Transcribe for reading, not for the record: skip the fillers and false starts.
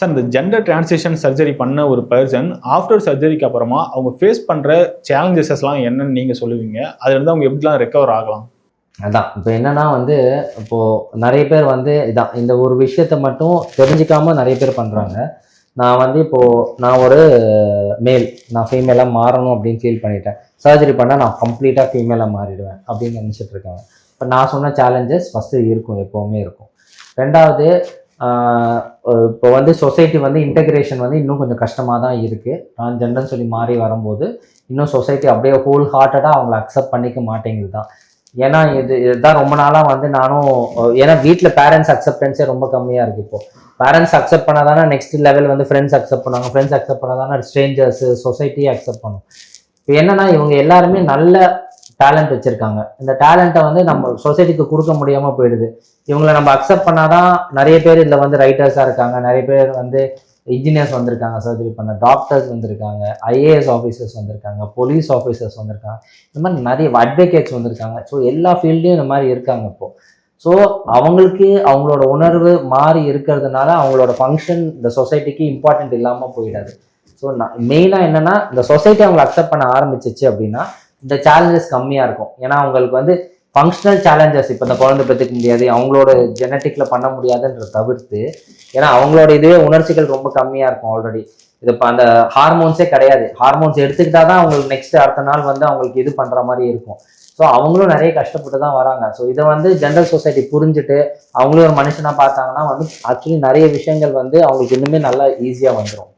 Sir இந்த gender transition surgery பண்ண ஒரு பர்சன் ஆஃப்டர் சர்ஜரிக்கு அப்புறமா அவங்க ஃபேஸ் பண்ணுற சேலஞ்சஸஸ்லாம் என்னன்னு நீங்கள் சொல்லுவீங்க, அதுலேருந்து அவங்க எப்படிலாம் ரெக்கவர் ஆகலாம்? அதான் இப்போ என்னன்னா இப்போது நிறைய பேர் இதான் இந்த ஒரு விஷயத்தை மட்டும் தெரிஞ்சுக்காமல் நிறைய பேர் பண்ணுறாங்க. நான் ஒரு மேல், நான் ஃபீமேலாக மாறணும் அப்படின்னு ஃபீல் பண்ணிட்டேன். சர்ஜரி பண்ணால் நான் கம்ப்ளீட்டாக ஃபீமேலாக மாறிடுவேன் அப்படின்னு நினச்சிட்டு இருக்காங்க. இப்போ நான் சொன்ன சேலஞ்சஸ் ஃபஸ்ட்டு இருக்கும், எப்போவுமே இருக்கும். ரெண்டாவது, இப்போ சொசைட்டி இன்டெகிரேஷன் இன்னும் கொஞ்சம் கஷ்டமாக தான் இருக்குது. டிரான்ஸ்ஜெண்டர்னு சொல்லி மாறி வரும்போது இன்னும் சொசைட்டி அப்படியே ஹோல் ஹார்ட்டடாக அவங்கள அக்செப்ட் பண்ணிக்க மாட்டேங்குது தான். ஏன்னா இதுதான் ரொம்ப நாளாக நானும், ஏன்னா வீட்டில் பேரண்ட்ஸ் அக்செப்டன்ஸே ரொம்ப கம்மியாக இருக்குது. இப்போது பேரண்ட்ஸ் அக்செப்ட் பண்ணால் தானே நெக்ஸ்ட் லெவல் ஃப்ரெண்ட்ஸ் அக்செப்ட் பண்ணுவாங்க, ஃப்ரெண்ட்ஸ் அக்செப்ட் பண்ணால் தானே ஸ்ட்ரேஞ்சர்ஸு சொசைட்டியே அக்செப்ட் பண்ணும். இப்போ என்னன்னா இவங்க எல்லாருமே நல்ல டேலண்ட் வச்சுருக்காங்க. இந்த டேலண்ட்டை நம்ம சொசைட்டிக்கு கொடுக்க முடியாமல் போயிடுது. இவங்களை நம்ம அக்செப்ட் பண்ணாதான் நிறைய பேர் இதில் ரைட்டர்ஸாக இருக்காங்க, நிறைய பேர் இன்ஜினியர்ஸ் வந்திருக்காங்க, சர்ஜரி பண்ண டாக்டர்ஸ் வந்திருக்காங்க, ஐஏஎஸ் ஆஃபீஸர்ஸ் வந்திருக்காங்க, போலீஸ் ஆஃபீஸர்ஸ் வந்திருக்காங்க, இந்த மாதிரி நிறைய அட்வொகேட்ஸ் வந்திருக்காங்க. ஸோ எல்லா ஃபீல்ட்லேயும் இந்த மாதிரி இருக்காங்க இப்போது. ஸோ அவங்களுக்கு அவங்களோட உணர்வு மாறி இருக்கிறதுனால அவங்களோட ஃபங்க்ஷன் இந்த சொசைட்டிக்கு இம்பார்ட்டன்ட் இல்லாமல் போயிடாது. ஸோ மெயினாக என்னென்னா இந்த சொசைட்டி அவங்களை அக்செப்ட் பண்ண ஆரம்பிச்சிச்சு அப்படின்னா இந்த சேலஞ்சஸ் கம்மியாக இருக்கும். ஏன்னா அவங்களுக்கு ஃபங்க்ஷனல் சேலஞ்சஸ், இப்போ இந்த குழந்தை பெற்றுக்க முடியாது, அவங்களோட ஜெனட்டிக்கில் பண்ண முடியாதுன்ற தவிர்த்து, ஏன்னா அவங்களோட இதுவே உணர்ச்சிகள் ரொம்ப கம்மியாக இருக்கும். ஆல்ரெடி இது இப்போ அந்த ஹார்மோன்ஸே கிடையாது. ஹார்மோன்ஸ் எடுத்துக்கிட்டா தான் அவங்களுக்கு நெக்ஸ்ட் அடுத்த நாள் அவங்களுக்கு இது பண்ணுற மாதிரி இருக்கும். ஸோ அவங்களும் நிறைய கஷ்டப்பட்டு தான் வராங்க. ஸோ இதை ஜென்ரல் சொசைட்டி புரிஞ்சுட்டு அவங்களும் ஒரு மனுஷனாக பார்த்தாங்கன்னா ஆக்சுவலி நிறைய விஷயங்கள் அவங்களுக்கு இன்னுமே நல்லா ஈஸியாக வந்துடும்.